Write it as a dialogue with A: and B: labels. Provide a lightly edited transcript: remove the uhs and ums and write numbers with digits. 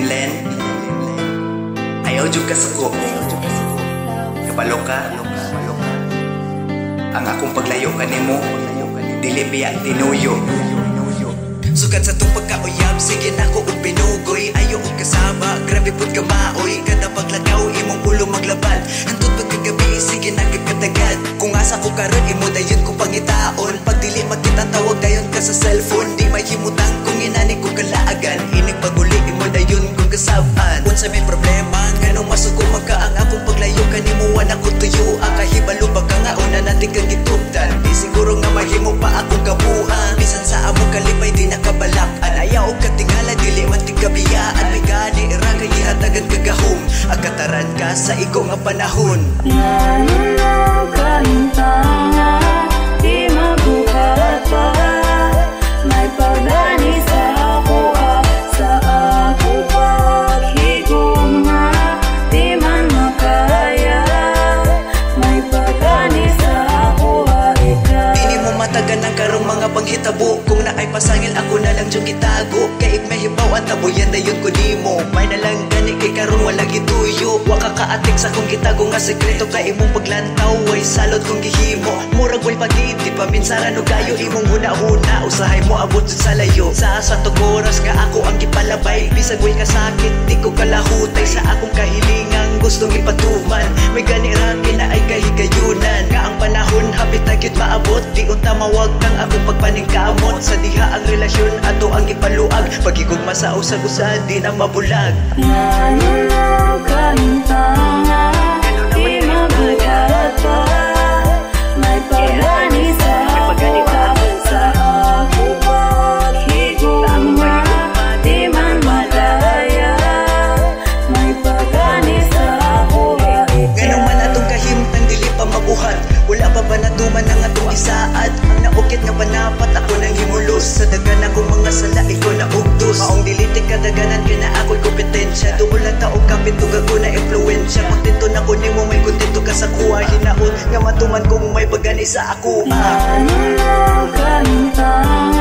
A: Len, ayaw jud ka suko. Kabalo ka. Ang akong paglayo kanimo, dili biya tinuyo.
B: Sugat sa itong pagkauyab, sige na ko og pinugoy. Ayaw og kasama, grabe pud ka maoy. Kada paglagaw, imong ulo maglaban. Hantod pagkagabi, sige na kagkatagad. Kung asa ko karon, imo dayon ko pangitaon. Pag dili magkita tawag dayon ka sa cellphone. Di may himutang kung inani ko kalaagan. Inig paguli, imo dayon kong kasaban. Unsa may problema, nganong masuko magka ang akong paglayo. Kanimuan ako tuyo, kahibalo ba ka nga una natin kang gitugdan. Di siguro nga mahimo pa akong kabuhan. Bisan sa among kalipay, di nakabalak. Ayaw og katingala, dili man tigabiyaan. May gani, ra kay ihatagan kagahom. Agkataran ka sa iko nga panahon.
C: Nalulaw kahintangan, di mabuhat pa. May pagdani sa ako, sa ako paghigugma. Di man makaya, may pagdani sa ako, ikaw.
B: Dili mo matagan ang karong mga panghitabo. Kung naay pasangil ako na lang diyong itago. Kay may hibaw ang tabuyan dayon ko nimo. May nalang gani kay karon wala gituyo. Wa ka kaatik sa kong gitago nga sekreto. Kay imong paglantaw way salot kong gihimo. Murag way pagid, di pa minsaran o gayo. Imong huna-huna, usahay mo abot sa layo. Sa satong oras nga ako ang gipalabay. Bisag way kasakit, di ko kalahutay. Sa akong kahilingang gustong ipatuman. May gani ra na ay kahigayunan. Nga ang panahon hapit na gyud maabot. Di unta mawag kang akong pagpaningkamot. Sa diha ang relasyon ato ang ipaluag. Pagigugma sa usag-usad di na mabulag.
C: Nalulaw kahintangan, di mabuhat pa. May pagdani sa ako, sa ako paghigugma. Di man madaya, may pagdani sa ako, ikaw.
B: Ganun man atong kahimtang dili pa mabuhat. Wala pa ba natuman ang atong isaat. Ang naukit nga panapat ako nang himulos. Sa dagan akong mga sala ikaw na ugtos. Maong dilitik kadaganan ka na ako'y kompetensya. Tubol lang taong kapitug ako na influensya. Kontento na ko nimo may kontento ka sa kuha. Hinaot nga matuman kung may pagani sa ako.
C: Nalulaw kahintangan,